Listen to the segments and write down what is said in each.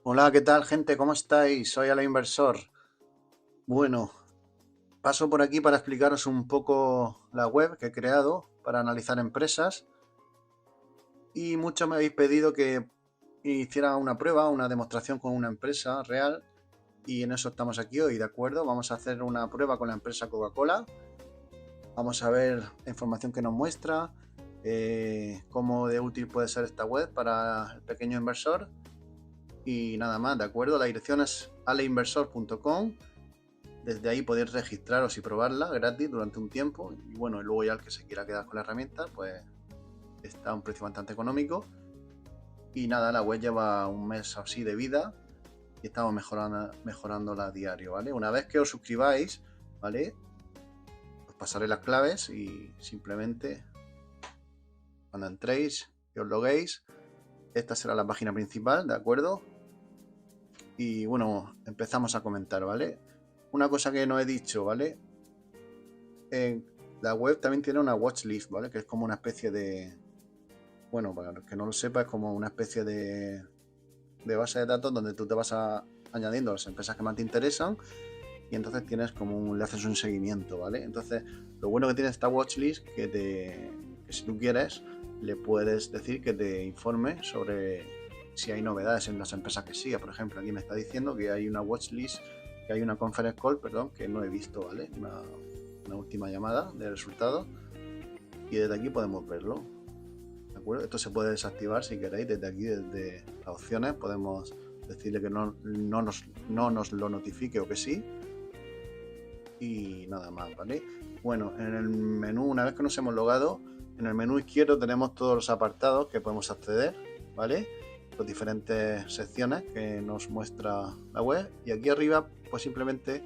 Hola, ¿qué tal, gente? ¿Cómo estáis? Soy Ala Inversor. Bueno, paso por aquí para explicaros un poco la web que he creado para analizar empresas y muchos me habéis pedido que hiciera una prueba, una demostración con una empresa real y en eso estamos aquí hoy, ¿de acuerdo? Vamos a hacer una prueba con la empresa Coca-Cola. Vamos a ver la información que nos muestra, cómo de útil puede ser esta web para el pequeño inversor y nada más, ¿de acuerdo? La dirección es aleinversor.com. Desde ahí podéis registraros y probarla gratis durante un tiempo. Y bueno, luego ya el que se quiera quedar con la herramienta, pues está a un precio bastante económico. Y nada, la web lleva un mes así de vida y estamos mejorándola a diario, ¿vale? Una vez que os suscribáis, ¿vale? Os pasaré las claves y simplemente cuando entréis y os loguéis, esta será la página principal, ¿de acuerdo? Y bueno, empezamos a comentar, ¿vale? Una cosa que no he dicho, ¿vale? La web también tiene una watchlist, ¿vale? Que es como una especie de... Bueno, para los que no lo sepa, es como una especie de base de datos donde tú te vas añadiendo las empresas que más te interesan y entonces tienes le haces un seguimiento, ¿vale? Entonces, lo bueno que tiene esta watchlist que si tú quieres, le puedes decir que te informe sobre si hay novedades en las empresas que sigue. Por ejemplo, aquí me está diciendo que hay una watchlist, que hay una conference call, perdón, que no he visto, ¿vale? Una última llamada de resultados y desde aquí podemos verlo, ¿de acuerdo? Esto se puede desactivar si queréis. Desde aquí, desde las opciones, podemos decirle que no nos lo notifique o que sí y nada más, ¿vale? Bueno, en el menú, una vez que nos hemos logado, en el menú izquierdo tenemos todos los apartados que podemos acceder, ¿vale? Las diferentes secciones que nos muestra la web y aquí arriba pues simplemente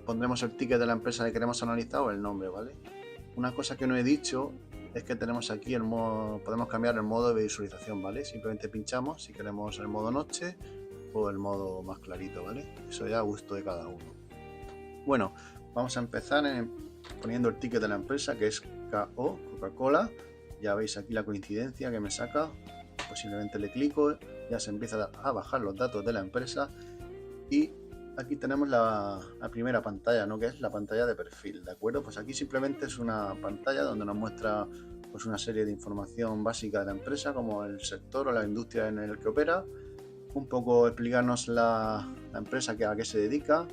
pondremos el ticket de la empresa que queremos analizar o el nombre, ¿vale? Una cosa que no he dicho es que tenemos aquí podemos cambiar el modo de visualización, ¿vale? Simplemente pinchamos si queremos el modo noche o el modo más clarito, ¿vale? Eso ya a gusto de cada uno. Bueno, vamos a empezar poniendo el ticket de la empresa, que es KO, Coca-Cola. Ya veis aquí la coincidencia que me saca. Posiblemente le clico, ya se empieza a bajar los datos de la empresa y aquí tenemos la primera pantalla, ¿no? Que es la pantalla de perfil, ¿de acuerdo? Pues aquí simplemente es una pantalla donde nos muestra pues una serie de información básica de la empresa, como el sector o la industria en el que opera, un poco explicarnos la empresa a qué se dedica,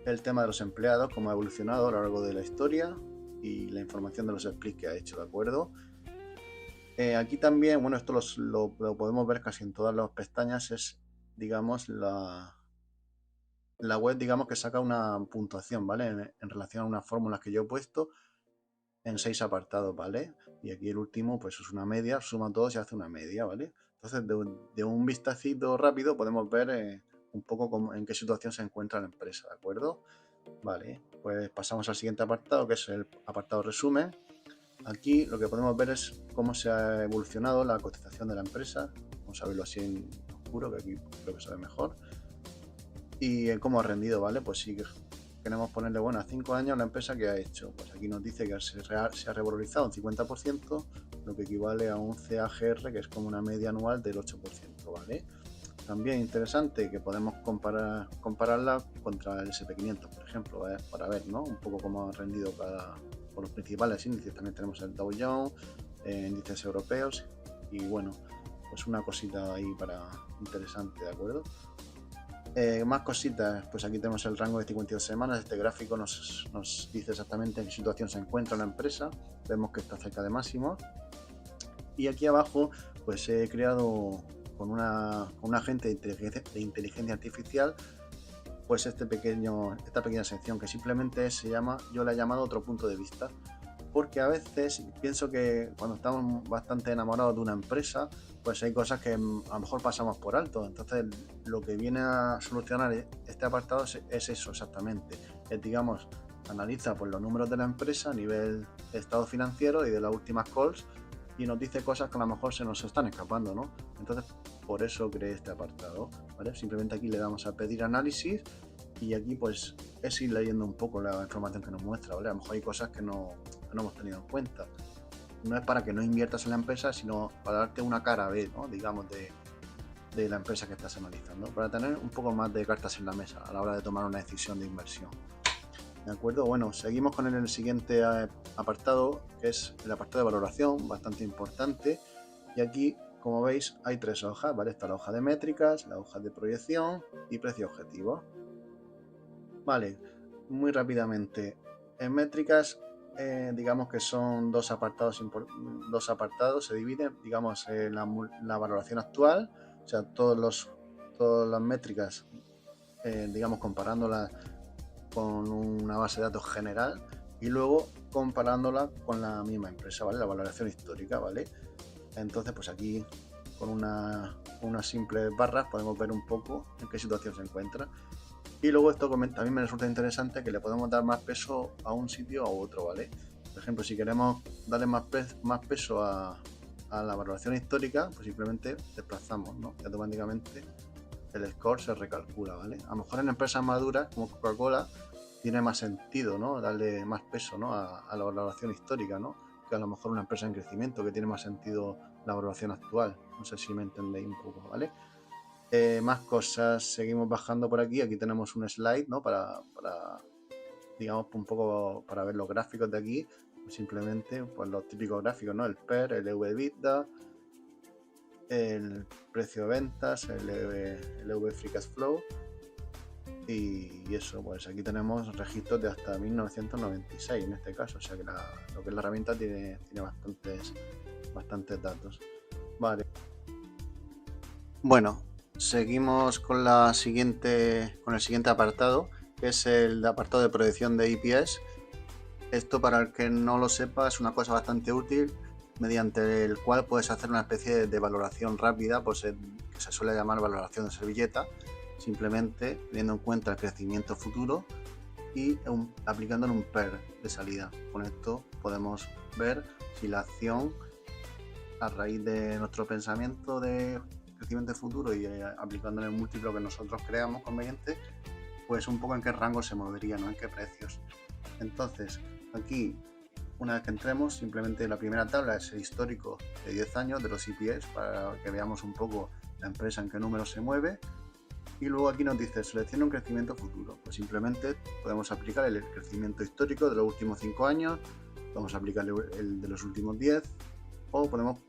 el tema de los empleados, cómo ha evolucionado a lo largo de la historia y la información de los splits que ha hecho, ¿de acuerdo? Aquí también, bueno, esto lo podemos ver casi en todas las pestañas, es, digamos, la web, digamos, que saca una puntuación, ¿vale? En relación a unas fórmulas que yo he puesto en 6 apartados, ¿vale? Y aquí el último, pues es una media, suma todo y hace una media, ¿vale? Entonces, de un vistacito rápido podemos ver un poco en qué situación se encuentra la empresa, ¿de acuerdo? Vale, pues pasamos al siguiente apartado, que es el apartado resumen. Aquí lo que podemos ver es cómo se ha evolucionado la cotización de la empresa. Vamos a verlo así en oscuro, que aquí creo que se ve mejor. Y cómo ha rendido, ¿vale? Pues si queremos ponerle, bueno, a 5 años la empresa que ha hecho. Pues aquí nos dice que se ha revalorizado un 50%, lo que equivale a un CAGR, que es como una media anual del 8%, ¿vale? También interesante que podemos compararla contra el SP500, por ejemplo, para ver, ¿no? Un poco cómo ha rendido por los principales índices. También tenemos el Dow Jones, índices europeos y bueno, pues una cosita ahí interesante, ¿de acuerdo? Más cositas, pues aquí tenemos el rango de 52 semanas. Este gráfico nos dice exactamente en qué situación se encuentra la empresa. Vemos que está cerca de máximo. Y aquí abajo, pues he creado con un agente de inteligencia artificial, pues esta pequeña sección que simplemente yo la he llamado otro punto de vista. Porque a veces pienso que cuando estamos bastante enamorados de una empresa, pues hay cosas que a lo mejor pasamos por alto. Entonces, lo que viene a solucionar este apartado es eso exactamente. Es, digamos, analiza pues, los números de la empresa a nivel de estado financiero y de las últimas calls y nos dice cosas que a lo mejor se nos están escapando, ¿no? Entonces, por eso creé este apartado, ¿vale? Simplemente aquí le damos a pedir análisis y aquí pues es ir leyendo un poco la información que nos muestra, ¿vale? A lo mejor hay cosas que no hemos tenido en cuenta. No es para que no inviertas en la empresa, sino para darte una cara B, ¿no? Digamos, de de la empresa que estás analizando, para tener un poco más de cartas en la mesa a la hora de tomar una decisión de inversión. ¿De acuerdo? Bueno, seguimos con el siguiente apartado, que es el apartado de valoración, bastante importante. Y aquí, como veis, hay tres hojas, ¿vale? Está la hoja de métricas, la hoja de proyección y precio objetivo. Vale, muy rápidamente. En métricas, digamos que son dos apartados, se dividen, digamos, la valoración actual, o sea, todas las métricas, digamos, comparándolas con una base de datos general y luego comparándola con la misma empresa, ¿vale? La valoración histórica, ¿vale? Entonces, pues aquí con unas simples barras podemos ver un poco en qué situación se encuentra. Y luego esto también me resulta interesante, que le podemos dar más peso a un sitio o a otro, ¿vale? Por ejemplo, si queremos darle más peso a la valoración histórica, pues simplemente desplazamos, ¿no? Y automáticamente el score se recalcula, ¿vale? A lo mejor en empresas maduras como Coca-Cola tiene más sentido, ¿no? Darle más peso, ¿no? a la valoración histórica, ¿no? Que a lo mejor una empresa en crecimiento, que tiene más sentido la valoración actual. No sé si me entendéis un poco, ¿vale? Más cosas, seguimos bajando por aquí. Aquí tenemos un slide, ¿no? Para digamos, un poco para ver los gráficos de aquí. Pues simplemente, pues los típicos gráficos, ¿no? El PER, el EV/EBITDA, el precio de ventas, el EV Free Cash Flow. Y eso, pues aquí tenemos registros de hasta 1996 en este caso, o sea que lo que es la herramienta tiene bastantes datos. Vale. Bueno, seguimos con el siguiente apartado, que es el apartado de proyección de EPS. Esto, para el que no lo sepa, es una cosa bastante útil, mediante el cual puedes hacer una especie de valoración rápida, pues que se suele llamar valoración de servilleta, simplemente teniendo en cuenta el crecimiento futuro y aplicándole un PER de salida. Con esto podemos ver si la acción, a raíz de nuestro pensamiento de crecimiento futuro y aplicándole el múltiplo que nosotros creamos conveniente, pues un poco en qué rango se movería, ¿no? En qué precios. Entonces, aquí, una vez que entremos, simplemente la primera tabla es el histórico de 10 años de los EPS, para que veamos un poco la empresa en qué números se mueve. Y luego aquí nos dice, selecciona un crecimiento futuro. Pues simplemente podemos aplicar el crecimiento histórico de los últimos 5 años, podemos aplicarle el de los últimos 10, o podemos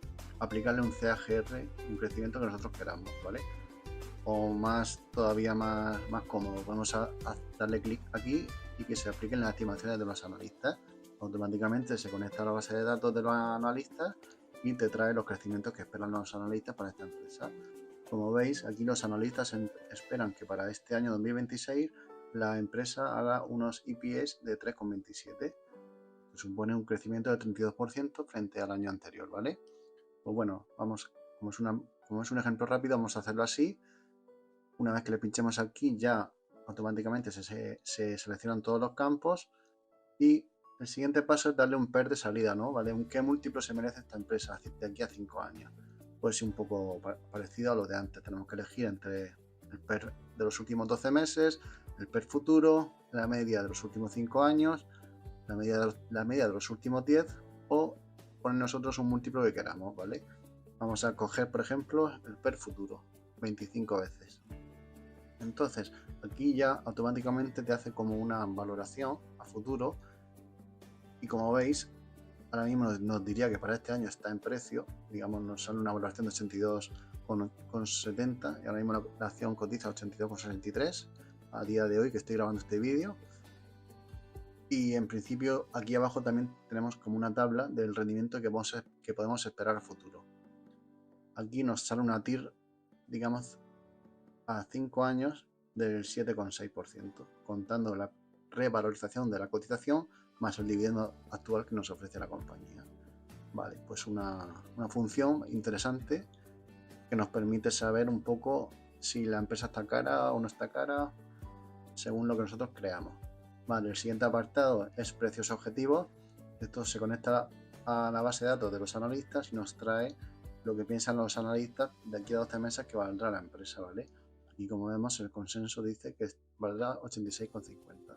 aplicarle un CAGR, un crecimiento que nosotros queramos, ¿vale? O todavía más cómodo, podemos darle clic aquí y que se apliquen las estimaciones de los analistas. Automáticamente se conecta a la base de datos de los analistas y te trae los crecimientos que esperan los analistas para esta empresa. Como veis, aquí los analistas esperan que para este año 2026 la empresa haga unos EPS de 3,27, que supone un crecimiento del 32% frente al año anterior, ¿vale? Pues bueno, vamos, como es un ejemplo rápido, vamos a hacerlo así. Una vez que le pinchemos aquí, ya automáticamente se seleccionan todos los campos y el siguiente paso es darle un PER de salida, ¿no? ¿Vale? ¿Qué múltiplo se merece esta empresa de aquí a 5 años? Pues un poco parecido a lo de antes. Tenemos que elegir entre el PER de los últimos 12 meses, el PER futuro, la media de los últimos 5 años, la media de los últimos 10, o poner nosotros un múltiplo que queramos, ¿vale? Vamos a coger, por ejemplo, el PER futuro, 25 veces. Entonces, aquí ya automáticamente te hace como una valoración a futuro y, como veis, ahora mismo nos diría que para este año está en precio, digamos, nos sale una valoración de 82,70 y ahora mismo la acción cotiza 82,63 a día de hoy que estoy grabando este vídeo. Y en principio aquí abajo también tenemos como una tabla del rendimiento que podemos esperar a futuro. Aquí nos sale una TIR, digamos, a 5 años del 7,6%, contando la revalorización de la cotización más el dividendo actual que nos ofrece la compañía. Vale, pues una función interesante que nos permite saber un poco si la empresa está cara o no está cara, según lo que nosotros creamos. Vale, el siguiente apartado es precios objetivos. Esto se conecta a la base de datos de los analistas y nos trae lo que piensan los analistas de aquí a 12 meses que valdrá la empresa, ¿vale? Aquí, como vemos, el consenso dice que valdrá 86,50,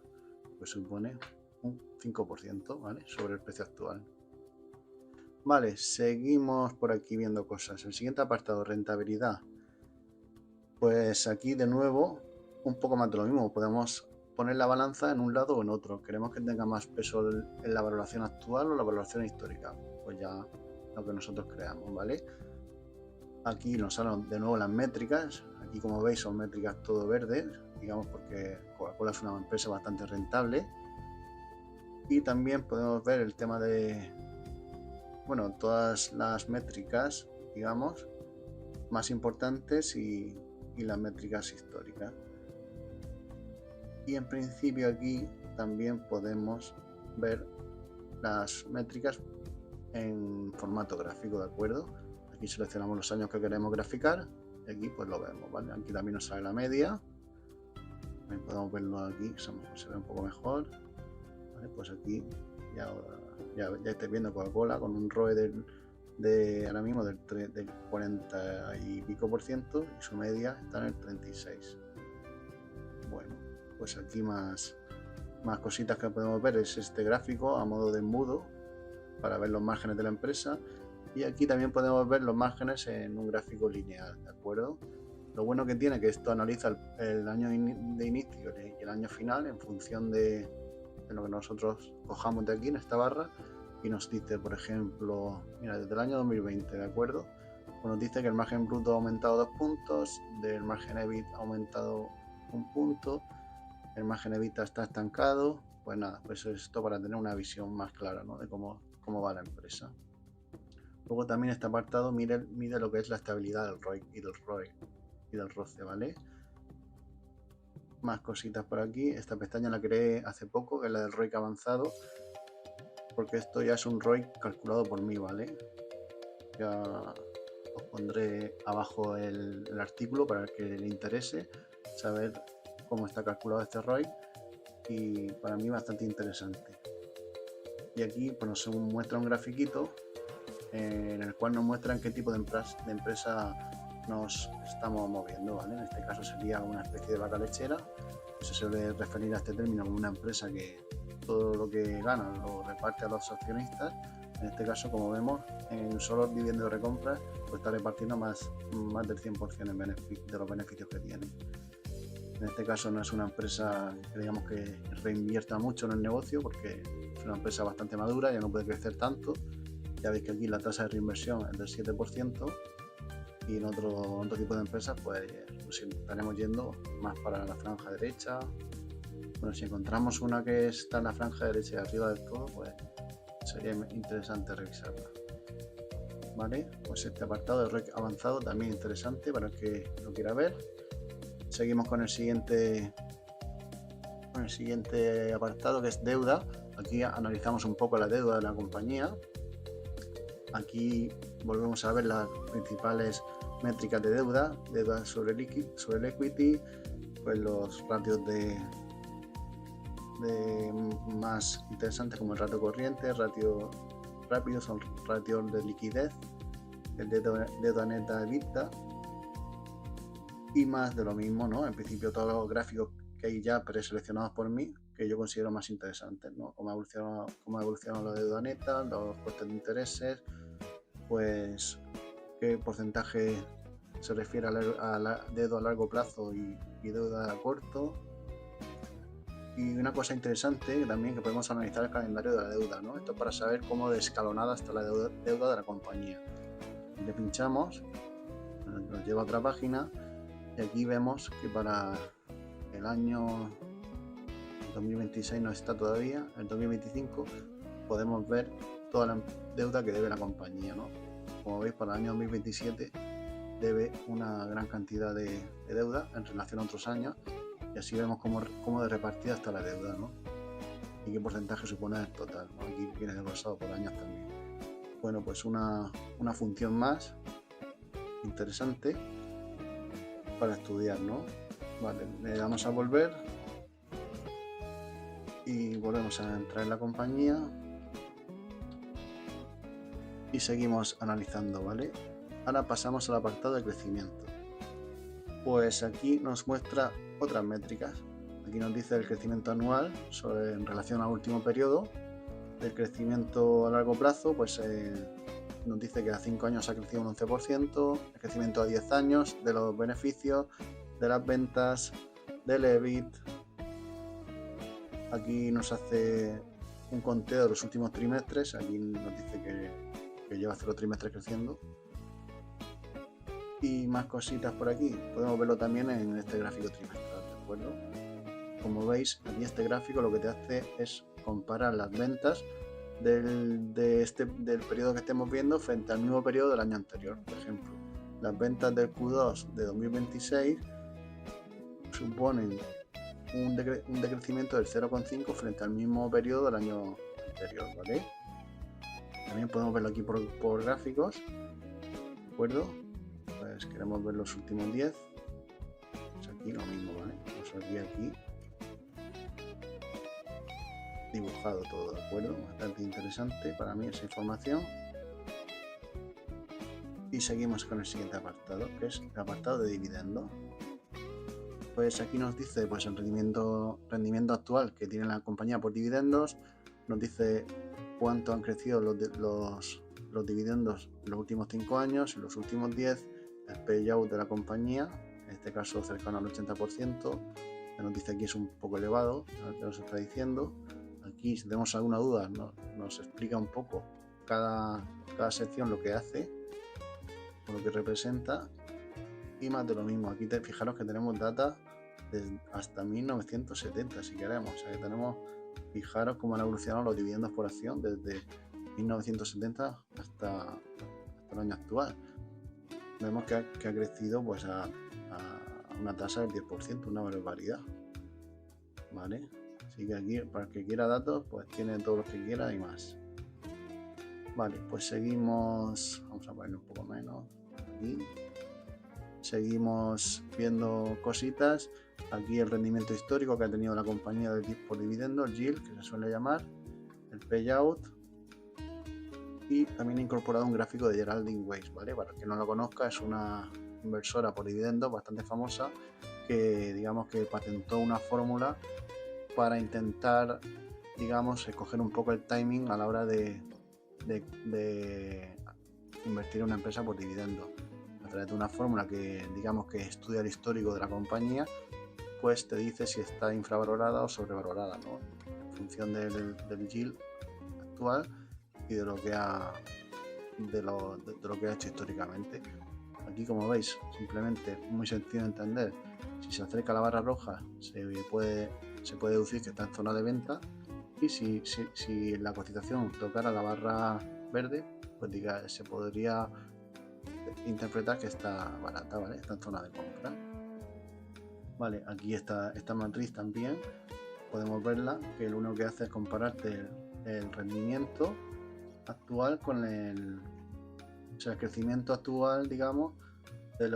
que supone un 5%, ¿vale? Sobre el precio actual. Vale, seguimos por aquí viendo cosas. El siguiente apartado, rentabilidad. Pues aquí de nuevo un poco más de lo mismo, podemos poner la balanza en un lado o en otro. ¿Queremos que tenga más peso en la valoración actual o la valoración histórica? Pues ya lo que nosotros creamos, ¿vale? Aquí nos salen de nuevo las métricas. Aquí, como veis, son métricas todo verdes, digamos, porque Coca-Cola es una empresa bastante rentable. Y también podemos ver el tema de, bueno, todas las métricas, digamos, más importantes y las métricas históricas. Y en principio aquí también podemos ver las métricas en formato gráfico, ¿de acuerdo? Aquí seleccionamos los años que queremos graficar y aquí pues lo vemos, ¿vale? Aquí también nos sale la media. También podemos verlo aquí, se ve un poco mejor. ¿Vale? Pues aquí ya estáis viendo Coca-Cola con un ROE ahora mismo del 40 y pico por ciento y su media está en el 36. Bueno, pues aquí más cositas que podemos ver es este gráfico a modo de embudo para ver los márgenes de la empresa, y aquí también podemos ver los márgenes en un gráfico lineal, ¿de acuerdo? Lo bueno que tiene que esto analiza el año de inicio y el año final en función de lo que nosotros cojamos de aquí en esta barra, y nos dice, por ejemplo, mira, desde el año 2020, ¿de acuerdo? Pues nos dice que el margen bruto ha aumentado 2 puntos, del margen EBIT ha aumentado 1 punto, el margen EBITDA está estancado. Pues nada, pues esto para tener una visión más clara, ¿no?, de cómo va la empresa. Luego también este apartado mide lo que es la estabilidad del ROIC y del ROE y del ROCE, ¿vale? Más cositas por aquí. Esta pestaña la creé hace poco, que es la del ROIC avanzado, porque esto ya es un ROIC calculado por mí, ¿vale? Ya os pondré abajo el artículo para el que le interese saber cómo está calculado este ROIC, y para mí bastante interesante. Y aquí pues nos muestra un grafiquito en el cual nos muestra en qué tipo de empresa nos estamos moviendo, ¿vale? En este caso sería una especie de vaca lechera. Se suele referir a este término como una empresa que todo lo que gana lo reparte a los accionistas. En este caso, como vemos, en solo dividendos de recompra pues está repartiendo más del 100% de los beneficios que tiene. En este caso no es una empresa que digamos que reinvierta mucho en el negocio, porque es una empresa bastante madura, ya no puede crecer tanto. Ya veis que aquí la tasa de reinversión es del 7%, y en otro tipo de empresas pues estaremos yendo más para la franja derecha. Bueno, si encontramos una que está en la franja derecha y arriba del todo, pues sería interesante revisarla. Vale, pues este apartado de ROIC avanzado también interesante para el que lo quiera ver. Seguimos con el siguiente apartado, que es deuda. Aquí analizamos un poco la deuda de la compañía. Aquí volvemos a ver las principales métricas de deuda sobre el equity, pues los ratios de más interesantes, como el ratio corriente, el ratio rápido, son ratios de liquidez, el deuda neta EBITDA, y más de lo mismo, ¿no? En principio todos los gráficos que hay ya preseleccionados por mí, que yo considero más interesantes, ¿no? Cómo ha evolucionado la deuda neta, los costes de intereses, pues qué porcentaje se refiere a la deuda a largo plazo y deuda a corto. Y una cosa interesante también, que podemos analizar el calendario de la deuda, ¿no? Esto para saber cómo de escalonada está la deuda de la compañía. Y le pinchamos, nos lleva a otra página, y aquí vemos que para el año 2026 no está todavía, en 2025 podemos ver toda la deuda que debe la compañía, ¿no? Como veis, para el año 2027 debe una gran cantidad de deuda en relación a otros años, y así vemos cómo de repartida está la deuda, ¿no? Y qué porcentaje supone el total, ¿no? Aquí viene desglosado por años también. Bueno, pues una función más interesante para estudiar, ¿no? Vale, le damos a volver y volvemos a entrar en la compañía y seguimos analizando, ¿vale? Ahora pasamos al apartado de crecimiento. Pues aquí nos muestra otras métricas. Aquí nos dice el crecimiento anual en relación al último periodo. Del crecimiento a largo plazo, pues nos dice que a 5 años ha crecido un 11%, el crecimiento a 10 años, de los beneficios, de las ventas, del EBIT. Aquí nos hace un conteo de los últimos trimestres, aquí nos dice que lleva 0 trimestres creciendo. Y más cositas por aquí, podemos verlo también en este gráfico trimestral, ¿de acuerdo? Como veis, aquí este gráfico lo que te hace es comparar las ventas del periodo que estemos viendo frente al mismo periodo del año anterior. Por ejemplo, las ventas del Q2 de 2026 suponen un decrecimiento del 0,5 frente al mismo periodo del año anterior, ¿vale? También podemos verlo aquí por gráficos, ¿de acuerdo? Pues queremos ver los últimos 10. Pues aquí lo mismo, ¿vale? Pues aquí dibujado todo, ¿de acuerdo? Bastante interesante para mí esa información. Y seguimos con el siguiente apartado, que es el apartado de dividendos. Pues aquí nos dice pues el rendimiento actual que tiene la compañía por dividendos, nos dice cuánto han crecido los dividendos en los últimos 5 años, en los últimos 10, el payout de la compañía, en este caso cercano al 80%, que nos dice aquí es un poco elevado, que nos está diciendo. Aquí si tenemos alguna duda nos explica un poco cada sección lo que hace, lo que representa. Y más de lo mismo, aquí fijaros que tenemos data hasta 1970 si queremos, o sea que tenemos, fijaros cómo han evolucionado los dividendos por acción desde 1970 hasta el año actual. Vemos que ha crecido pues a una tasa del 10%, una barbaridad, ¿vale? Así que aquí, para el que quiera datos, pues tiene todos los que quiera y más. Vale, pues seguimos, vamos a poner un poco menos aquí. Seguimos viendo cositas. Aquí el rendimiento histórico que ha tenido la compañía por dividendo, el yield, que se suele llamar, el payout. Y también he incorporado un gráfico de Geraldine Weiss, ¿vale? Para el que no lo conozca, es una inversora por dividendos bastante famosa que, digamos, que patentó una fórmula para intentar, digamos, escoger un poco el timing a la hora de invertir en una empresa por dividendos. A través de una fórmula que, digamos, que estudia el histórico de la compañía, pues te dice si está infravalorada o sobrevalorada, ¿no? En función del yield actual y de lo que ha hecho históricamente. Aquí, como veis, simplemente muy sencillo de entender. Si se acerca a la barra roja, se puede deducir que está en zona de venta, y si la cotización tocara la barra verde, pues se podría interpretar que está barata, ¿vale? Está en zona de compra. Vale, aquí está esta matriz también, podemos verla, que lo único que hace es compararte el rendimiento actual con el crecimiento actual, digamos, el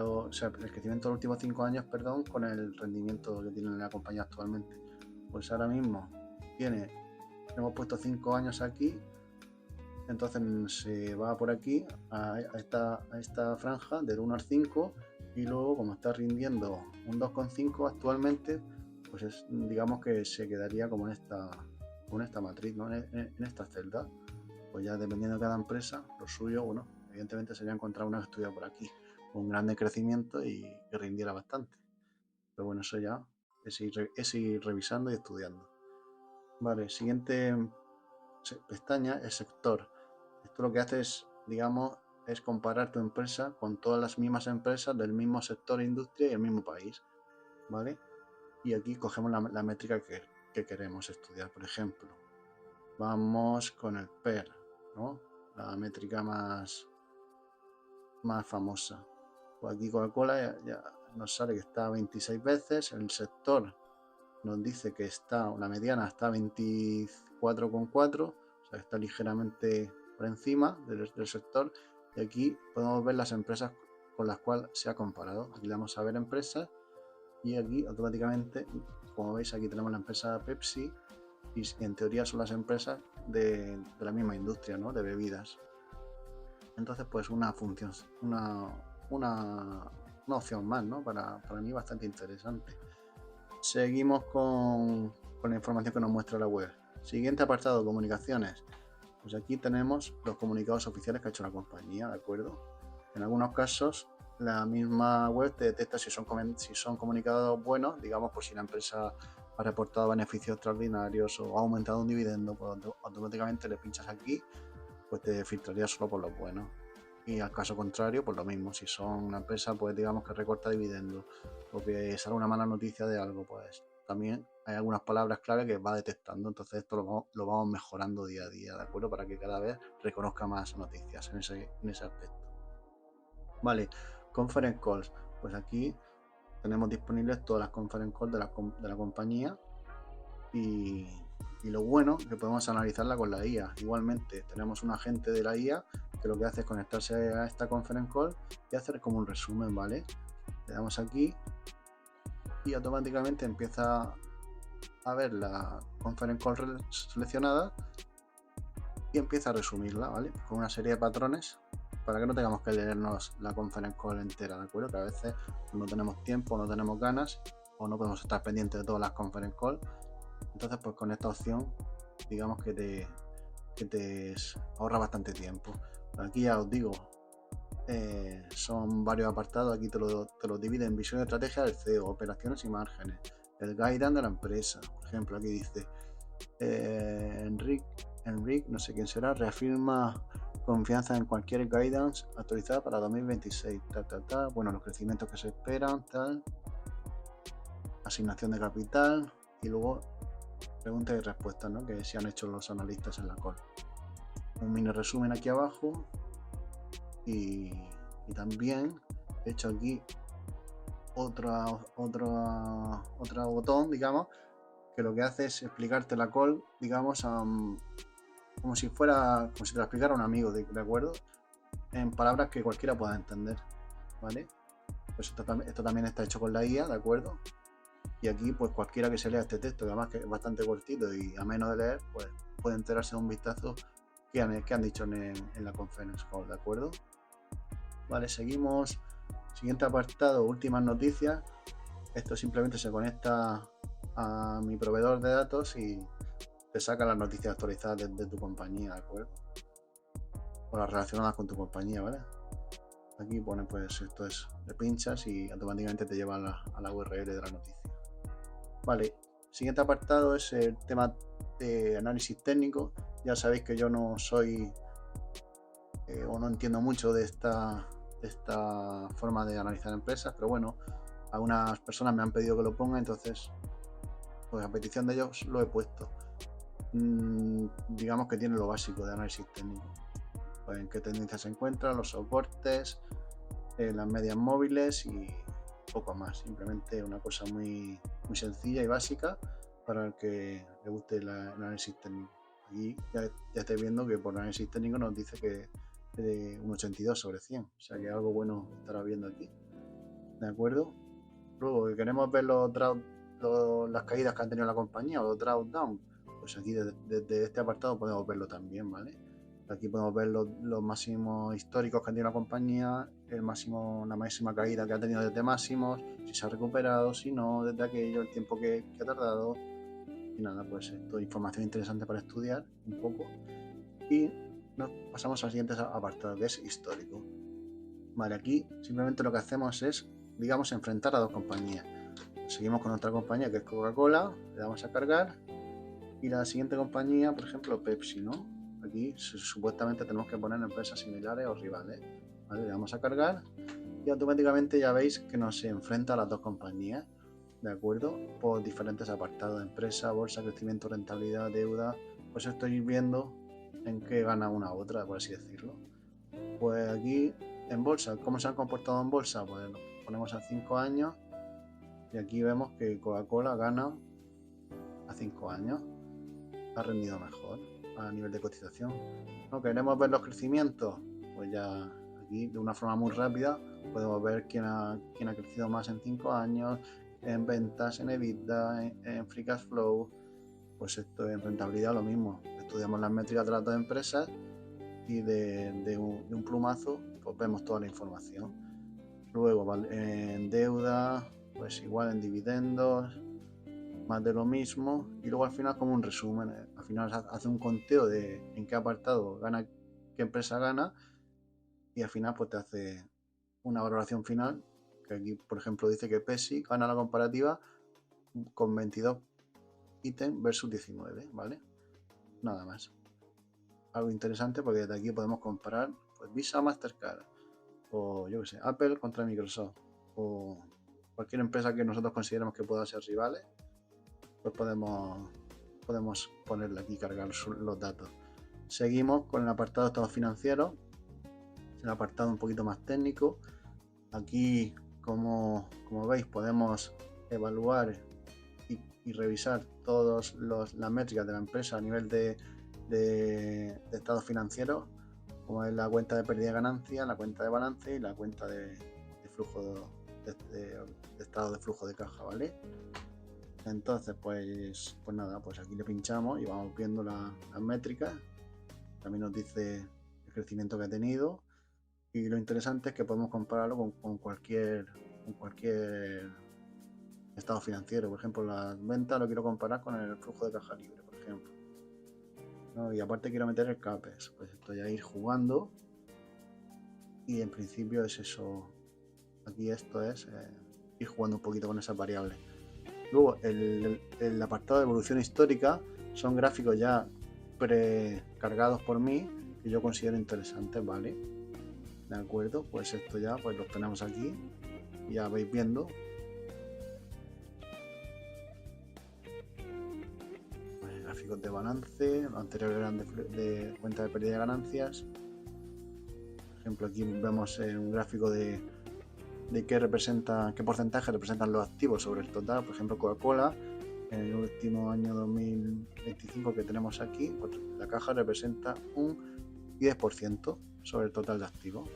crecimiento de los últimos 5 años, perdón, con el rendimiento que tiene la compañía actualmente. Pues ahora mismo hemos puesto 5 años aquí, entonces se va por aquí a esta franja del 1 al 5, y luego, como está rindiendo un 2,5 actualmente, pues digamos que se quedaría como en esta matriz, ¿no? En esta celda. Pues ya dependiendo de cada empresa, lo suyo, bueno, evidentemente sería encontrar una que estuviera por aquí, con un gran decrecimiento y que rindiera bastante. Pero bueno, eso ya es ir revisando y estudiando. Vale, siguiente pestaña, el sector. Esto lo que hace es, digamos, es comparar tu empresa con todas las mismas empresas del mismo sector, industria y el mismo país, ¿vale? Y aquí cogemos la métrica que queremos estudiar. Por ejemplo, vamos con el PER, ¿no? La métrica más famosa. Pues aquí Coca-Cola ya nos sale que está 26 veces, el sector nos dice que la mediana está 24,4, o sea, está ligeramente por encima del sector. Y aquí podemos ver las empresas con las cuales se ha comparado. Aquí le damos a ver empresas, y aquí automáticamente, como veis, aquí tenemos la empresa Pepsi, y en teoría son las empresas de la misma industria, ¿no? De bebidas. Entonces, pues una función, una opción más, ¿no? Para mí bastante interesante. Seguimos con la información que nos muestra la web. Siguiente apartado, comunicaciones. Pues aquí tenemos los comunicados oficiales que ha hecho la compañía, ¿de acuerdo? En algunos casos, la misma web te detecta si son comunicados buenos, digamos, por si la empresa ha reportado beneficios extraordinarios o ha aumentado un dividendo, pues automáticamente le pinchas aquí, pues te filtraría solo por los buenos. Y al caso contrario, pues lo mismo, si son una empresa, pues digamos que recorta dividendos o que sale una mala noticia de algo, pues también hay algunas palabras clave que va detectando, entonces esto lo vamos mejorando día a día, ¿de acuerdo? Para que cada vez reconozca más noticias en ese aspecto. Vale, conference calls, pues aquí tenemos disponibles todas las conference calls de la compañía y lo bueno que podemos analizarla con la IA. Igualmente tenemos un agente de la IA que lo que hace es conectarse a esta conference call y hacer como un resumen, ¿vale? Le damos aquí y automáticamente empieza a ver la conference call seleccionada y empieza a resumirla, ¿vale? Con una serie de patrones para que no tengamos que leernos la conference call entera, ¿de acuerdo? Que a veces no tenemos tiempo, no tenemos ganas o no podemos estar pendientes de todas las conference call. Entonces, pues con esta opción, digamos que te ahorra bastante tiempo. Aquí ya os digo, son varios apartados. Aquí te lo divide en visión y estrategia del CEO, operaciones y márgenes, el guidance de la empresa. Por ejemplo, aquí dice Enrique, no sé quién será, reafirma confianza en cualquier guidance actualizada para 2026, bueno, los crecimientos que se esperan, asignación de capital y luego preguntas y respuestas, ¿no? Que se han hecho los analistas en la call. Un mini resumen aquí abajo y también he hecho aquí otro botón, digamos, que lo que hace es explicarte la call, digamos, como si te la explicara un amigo, ¿de acuerdo? En palabras que cualquiera pueda entender, ¿vale? Pues esto también está hecho con la IA, ¿de acuerdo? Y aquí, pues cualquiera que se lea este texto, que además que es bastante cortito y ameno de leer, pues puede enterarse de un vistazo que han dicho en la conference call, ¿de acuerdo? Vale, seguimos. Siguiente apartado, últimas noticias. Esto simplemente se conecta a mi proveedor de datos y te saca las noticias actualizadas de tu compañía, ¿de acuerdo? O las relacionadas con tu compañía, ¿vale? Aquí pone, pues esto es, le pinchas y automáticamente te lleva a la URL de la noticia. Vale, siguiente apartado es el tema de análisis técnico. Ya sabéis que yo no soy o no entiendo mucho de esta forma de analizar empresas, pero bueno, algunas personas me han pedido que lo ponga, entonces pues a petición de ellos lo he puesto. Digamos que tiene lo básico de análisis técnico, pues en qué tendencias se encuentran, los soportes, las medias móviles y poco más. Simplemente una cosa muy sencilla y básica para el que le guste el análisis técnico. Aquí ya estáis viendo que por análisis técnico nos dice que un 82 sobre 100, o sea que algo bueno estará viendo aquí, ¿de acuerdo? Luego que queremos ver las caídas que han tenido la compañía o los drawdown, pues aquí desde este apartado podemos verlo también, ¿vale? Aquí podemos ver los máximos históricos que ha tenido la compañía, la máxima caída que ha tenido desde máximos, si se ha recuperado, si no, desde aquello, el tiempo que ha tardado. Y nada, pues esto es información interesante para estudiar un poco. Y nos pasamos al siguiente apartado, que es histórico. Vale, aquí simplemente lo que hacemos es, digamos, enfrentar a dos compañías. Seguimos con otra compañía que es Coca-Cola, le damos a cargar y la siguiente compañía, por ejemplo, Pepsi, ¿no? Aquí supuestamente tenemos que poner empresas similares o rivales. ¿Vale? Le damos a cargar y automáticamente ya veis que nos enfrenta a las dos compañías, ¿de acuerdo? Por diferentes apartados, empresa, bolsa, crecimiento, rentabilidad, deuda. Pues estoy viendo en qué gana una u otra, por así decirlo. Pues aquí en bolsa, ¿cómo se han comportado en bolsa? Pues nos ponemos a 5 años y aquí vemos que Coca-Cola gana a 5 años, ha rendido mejor a nivel de cotización. ¿No queremos ver los crecimientos? Pues ya aquí de una forma muy rápida podemos ver quién ha crecido más en 5 años, en ventas, en EBITDA, en free cash flow. Pues esto en rentabilidad lo mismo. Estudiamos las métricas de las dos empresas y de un plumazo pues vemos toda la información. Luego en deuda, pues igual en dividendos, más de lo mismo, y luego al final como un resumen, al final hace un conteo de en qué apartado gana, qué empresa gana, y al final pues te hace una valoración final, que aquí por ejemplo dice que Pepsi gana la comparativa con 22 ítems versus 19, ¿vale? Nada más. Algo interesante porque desde aquí podemos comparar pues Visa, Mastercard, o yo que sé, Apple contra Microsoft, o cualquier empresa que nosotros consideremos que pueda ser rivales, pues podemos ponerle aquí, cargar los datos. Seguimos con el apartado de estados financieros, es el apartado un poquito más técnico. Aquí, como veis, podemos evaluar y revisar todas las métricas de la empresa a nivel de estados financieros, como es la cuenta de pérdida de ganancia, la cuenta de balance y la cuenta de flujo de estado de flujo de caja, ¿vale? Entonces, pues nada, pues aquí le pinchamos y vamos viendo las métricas. También nos dice el crecimiento que ha tenido, y lo interesante es que podemos compararlo con cualquier estado financiero. Por ejemplo, las ventas lo quiero comparar con el flujo de caja libre, por ejemplo, ¿no? Y aparte quiero meter el CAPEX, pues estoy a ir jugando, y en principio es eso. Aquí esto es ir jugando un poquito con esas variables. Luego el apartado de evolución histórica son gráficos ya precargados por mí que yo considero interesantes, ¿vale? De acuerdo, pues esto ya pues los tenemos aquí, ya vais viendo. Pues, gráficos de balance, lo anterior eran de cuenta de pérdida de ganancias. Por ejemplo, aquí vemos un gráfico de qué porcentaje representan los activos sobre el total. Por ejemplo, Coca-Cola, en el último año 2025 que tenemos aquí, pues la caja representa un 10% sobre el total de activos.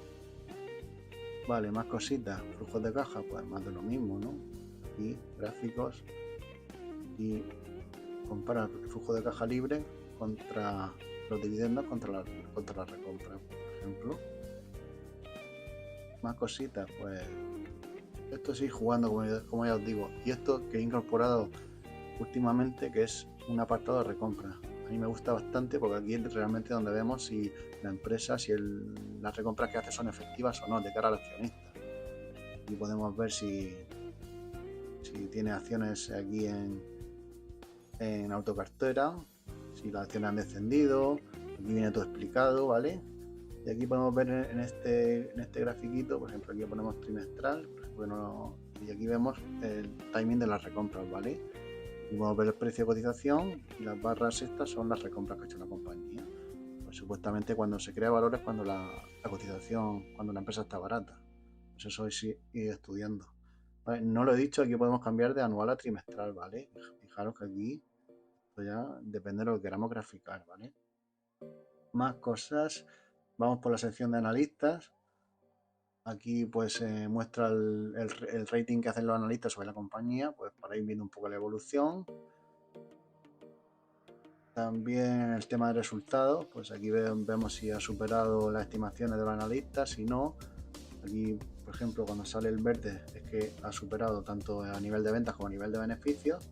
Vale, más cositas, flujos de caja, pues más de lo mismo, ¿no? Aquí gráficos y compara el flujo de caja libre contra los dividendos, contra la recompra, por ejemplo. Más cositas, pues esto sí, jugando, como ya os digo, y esto que he incorporado últimamente, que es un apartado de recompra. A mí me gusta bastante porque aquí es realmente donde vemos si la empresa, si las recompras que hace son efectivas o no de cara al accionista. Y podemos ver si tiene acciones aquí en autocartera, si las acciones han descendido. Aquí viene todo explicado, ¿vale? Y aquí podemos ver en este grafiquito, por ejemplo, aquí ponemos trimestral, y aquí vemos el timing de las recompras, ¿vale? Y podemos ver el precio de cotización, y las barras estas son las recompras que ha hecho la compañía. Pues supuestamente cuando se crea valor es cuando la cotización, cuando la empresa está barata. Pues eso es ir estudiando. ¿Vale? No lo he dicho, aquí podemos cambiar de anual a trimestral, ¿vale? Fijaros que aquí esto ya depende de lo que queramos graficar, ¿vale? Más cosas. Vamos por la sección de analistas. Aquí pues muestra el rating que hacen los analistas sobre la compañía, pues para ir viendo un poco la evolución. También el tema de resultados, pues aquí vemos si ha superado las estimaciones de los analistas, si no. Aquí, por ejemplo, cuando sale el verde es que ha superado tanto a nivel de ventas como a nivel de beneficios.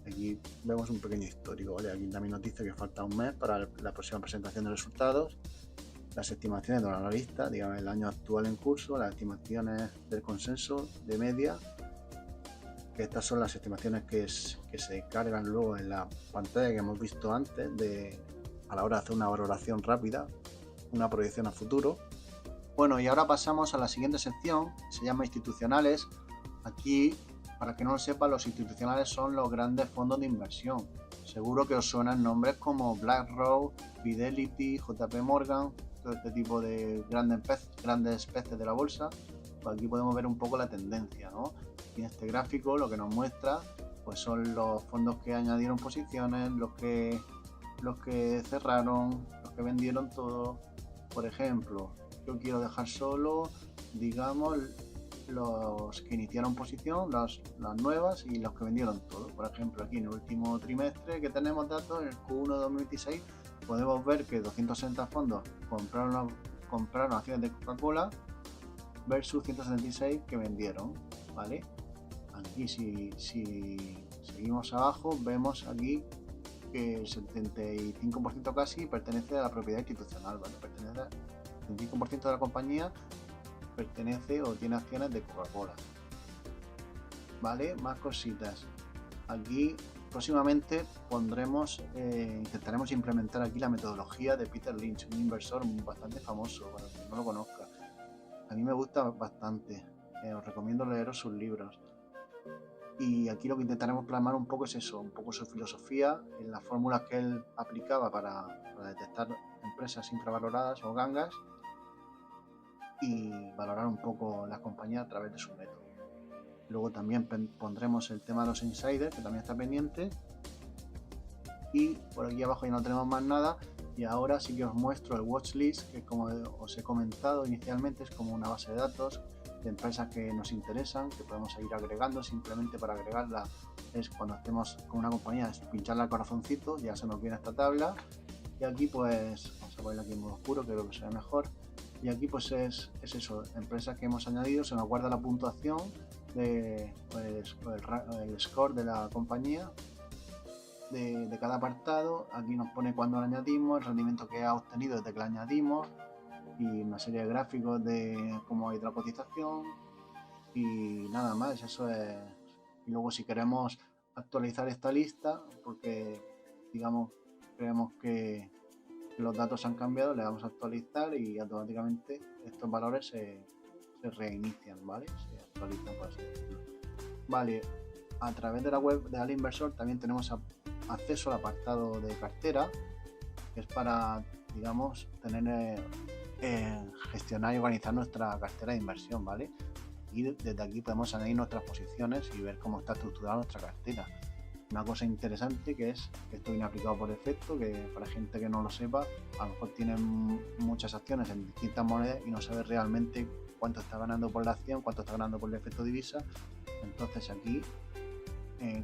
Aquí vemos un pequeño histórico, ¿vale? Aquí también nos dice que falta un mes para la próxima presentación de resultados. Las estimaciones de los analistas, digamos el año actual en curso, las estimaciones del consenso de media, que estas son las estimaciones que se cargan luego en la pantalla que hemos visto antes a la hora de hacer una valoración rápida, una proyección a futuro. Bueno, y ahora pasamos a la siguiente sección, se llama institucionales. Aquí, para que no lo sepa, los institucionales son los grandes fondos de inversión. Seguro que os suenan nombres como BlackRock, Fidelity, JP Morgan, todo este tipo de grandes peces de la bolsa. Pues aquí podemos ver un poco la tendencia, ¿no? Y en este gráfico lo que nos muestra pues son los fondos que añadieron posiciones, los que cerraron, los que vendieron todo. Por ejemplo, yo quiero dejar solo, digamos, los que iniciaron posición, las nuevas, y los que vendieron todo. Por ejemplo, aquí en el último trimestre que tenemos datos, en el Q1 de 2026, podemos ver que 260 fondos compraron acciones de Coca-Cola versus 176 que vendieron, ¿vale? Aquí si seguimos abajo, vemos aquí que el 75% casi pertenece a la propiedad institucional, ¿vale? Pertenece al 75% de la compañía pertenece o tiene acciones de Coca-Cola. ¿Vale? Más cositas. Aquí próximamente pondremos, intentaremos implementar aquí la metodología de Peter Lynch, un inversor bastante famoso, para quien no lo conozca. A mí me gusta bastante, os recomiendo leeros sus libros. Y aquí lo que intentaremos plasmar un poco es eso, un poco su filosofía, en las fórmulas que él aplicaba para detectar empresas infravaloradas o gangas y valorar un poco las compañías a través de su método. Luego también pondremos el tema de los insiders, que también está pendiente. Y por aquí abajo ya no tenemos más nada. Y ahora sí que os muestro el watchlist, que como os he comentado inicialmente es como una base de datos de empresas que nos interesan, que podemos ir agregando. Simplemente para agregarla es cuando estemos con una compañía, es pincharle al corazoncito, ya se nos viene esta tabla. Y aquí pues, vamos a ponerla aquí en modo oscuro, que creo que se ve mejor. Y aquí pues es eso, empresas que hemos añadido, se nos guarda la puntuación de pues, el score de la compañía de cada apartado. Aquí nos pone cuándo lo añadimos, el rendimiento que ha obtenido desde que lo añadimos y una serie de gráficos de cómo ha ido la cotización y nada más. Eso es. Y luego si queremos actualizar esta lista porque digamos creemos que los datos han cambiado, le damos a actualizar y automáticamente estos valores se reinician, ¿vale? Se actualizan, por así decirlo. Vale, a través de la web de Al Inversor también tenemos acceso al apartado de cartera, que es para, digamos, tener gestionar y organizar nuestra cartera de inversión, ¿vale? Y desde aquí podemos añadir nuestras posiciones y ver cómo está estructurada nuestra cartera. Una cosa interesante que es que esto viene aplicado por defecto, que para gente que no lo sepa, a lo mejor tienen muchas acciones en distintas monedas y no sabe realmente cuánto está ganando por la acción, cuánto está ganando por el efecto divisa. Entonces aquí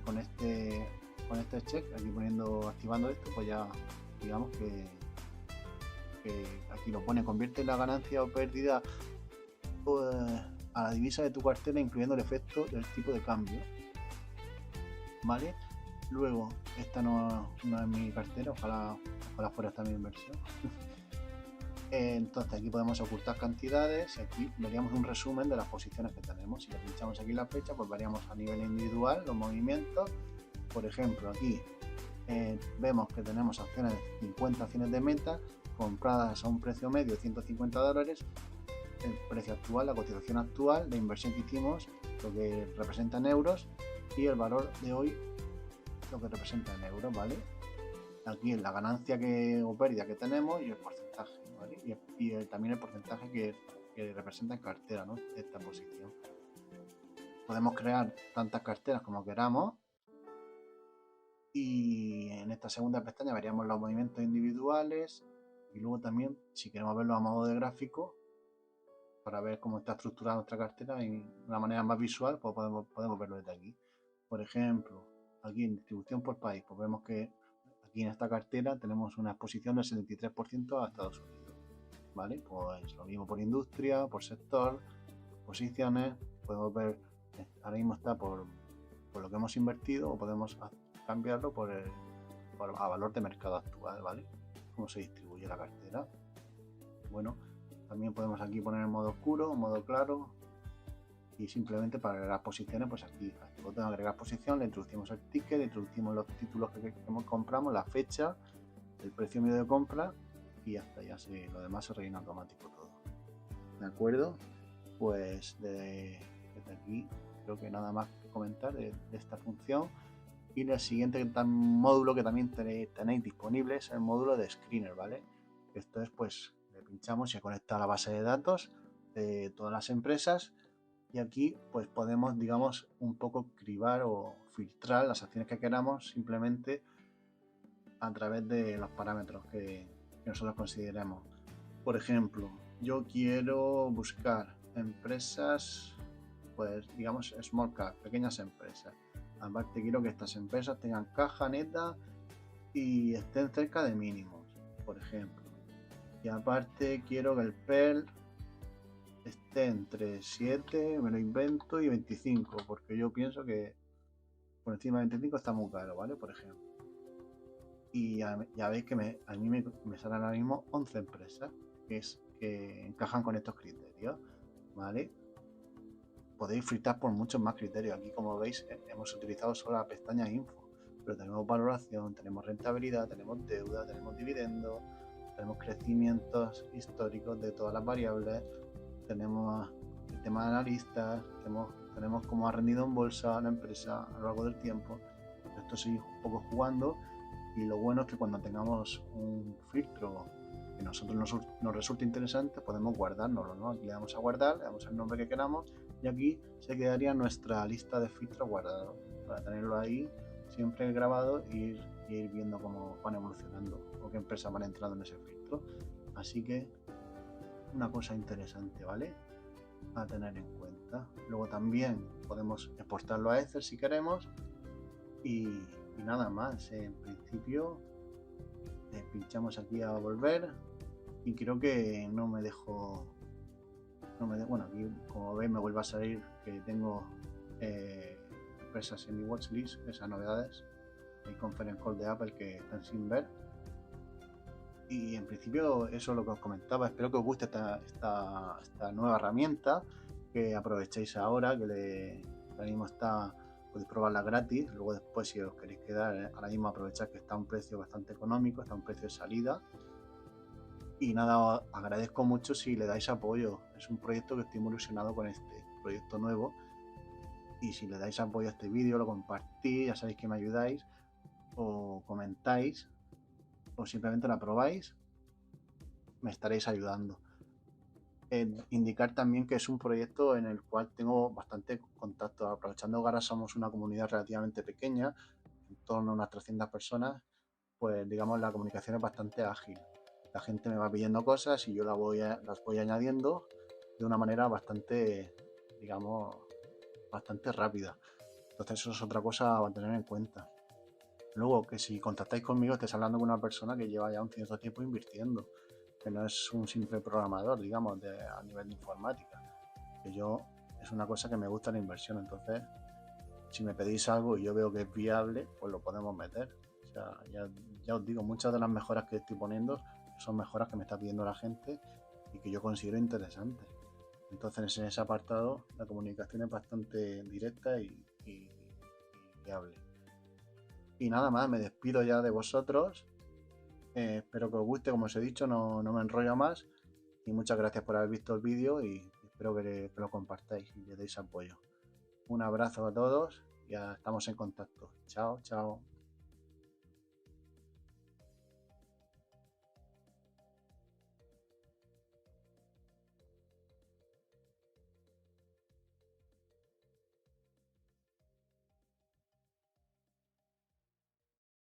con este check, aquí activando esto, pues ya digamos que aquí lo pone, convierte la ganancia o pérdida pues, a la divisa de tu cartera incluyendo el efecto del tipo de cambio, ¿vale? Luego, esta no es mi cartera, ojalá fuera esta mi inversión. Entonces aquí podemos ocultar cantidades y aquí veríamos un resumen de las posiciones que tenemos. Si le pinchamos aquí la fecha, pues veríamos a nivel individual los movimientos. Por ejemplo, aquí vemos que tenemos acciones, 50 acciones de Meta compradas a un precio medio de $150, el precio actual, la cotización actual, la inversión que hicimos, lo que representa en euros y el valor de hoy, lo que representa en euros, ¿vale? Aquí la ganancia o pérdida que tenemos y el porcentaje, ¿vale? Y también el porcentaje que representa en cartera, ¿no? Esta posición. Podemos crear tantas carteras como queramos y en esta segunda pestaña veríamos los movimientos individuales y luego también, si queremos verlo a modo de gráfico, para ver cómo está estructurada nuestra cartera de una manera más visual, pues podemos verlo desde aquí. Por ejemplo, aquí en distribución por país, pues vemos que aquí en esta cartera tenemos una exposición del 73% a Estados Unidos, ¿vale? Pues lo mismo por industria, por sector, posiciones, podemos ver, ahora mismo está por lo que hemos invertido o podemos cambiarlo a valor de mercado actual, ¿vale? Cómo se distribuye la cartera. Bueno, también podemos aquí poner en modo oscuro, modo claro y simplemente para agregar posiciones, pues aquí al botón agregar posición le introducimos el ticket, le introducimos los títulos que compramos, la fecha, el precio medio de compra y hasta ya lo demás se rellena automático todo. ¿De acuerdo? Pues desde aquí creo que nada más que comentar de esta función. Y el siguiente módulo que también tenéis disponible es el módulo de Screener, ¿vale? Esto es pues le pinchamos y se conecta a la base de datos de todas las empresas y aquí pues podemos, digamos, un poco cribar o filtrar las acciones que queramos simplemente a través de los parámetros que nosotros consideremos. Por ejemplo, yo quiero buscar empresas, pues digamos small cap, pequeñas empresas. Aparte quiero que estas empresas tengan caja neta y estén cerca de mínimos, por ejemplo. Y aparte quiero que el PER esté entre 7, me lo invento, y 25, porque yo pienso que por encima de 25 está muy caro, ¿vale? Por ejemplo. Y ya veis que a mí me salen ahora mismo 11 empresas que encajan con estos criterios, ¿vale? Podéis filtrar por muchos más criterios. Aquí, como veis, hemos utilizado solo la pestaña info, pero tenemos valoración, tenemos rentabilidad, tenemos deuda, tenemos dividendos, tenemos crecimientos históricos de todas las variables, tenemos el tema de analistas, tenemos cómo ha rendido en bolsa la empresa a lo largo del tiempo. Esto sigue un poco jugando, y lo bueno es que cuando tengamos un filtro que a nosotros nos resulte interesante, podemos guardárnoslo, ¿no? Aquí le damos a guardar, le damos el nombre que queramos, y aquí se quedaría nuestra lista de filtros guardado para tenerlo ahí siempre grabado y ir viendo cómo van evolucionando o qué empresas van entrando en ese filtro. Así que una cosa interesante, ¿vale? A tener en cuenta. Luego también podemos exportarlo a Excel si queremos, y nada más. En principio pinchamos aquí a volver y creo que no me dejo, bueno, aquí como veis me vuelve a salir que tengo empresas en mi watchlist, esas novedades. Hay conference call de Apple que están sin ver. Y en principio eso es lo que os comentaba. Espero que os guste esta nueva herramienta, que aprovechéis ahora, que ahora mismo podéis probarla gratis. Luego después, si os queréis quedar, ahora mismo aprovechad que está a un precio bastante económico, está a un precio de salida. Y nada, os agradezco mucho si le dais apoyo. Es un proyecto que estoy muy ilusionado con este proyecto nuevo. Y si le dais apoyo a este vídeo, lo compartís, ya sabéis que me ayudáis, o comentáis, o simplemente la probáis, me estaréis ayudando. Indicar también que es un proyecto en el cual tengo bastante contacto, aprovechando que ahora somos una comunidad relativamente pequeña, en torno a unas 300 personas, pues digamos la comunicación es bastante ágil. La gente me va pidiendo cosas y yo las voy añadiendo de una manera bastante, digamos, bastante rápida. Entonces eso es otra cosa a tener en cuenta. Luego, que si contactáis conmigo, estáis hablando con una persona que lleva ya un cierto tiempo invirtiendo, que no es un simple programador, digamos, a nivel de informática. Que yo, es una cosa que me gusta la inversión, entonces, si me pedís algo y yo veo que es viable, pues lo podemos meter. O sea, ya os digo, muchas de las mejoras que estoy poniendo son mejoras que me está pidiendo la gente y que yo considero interesantes. Entonces, en ese apartado, la comunicación es bastante directa y viable. Y nada más, me despido ya de vosotros. Espero que os guste, como os he dicho, no me enrollo más. Y muchas gracias por haber visto el vídeo y espero que lo compartáis y le deis apoyo. Un abrazo a todos y ya estamos en contacto. Chao, chao.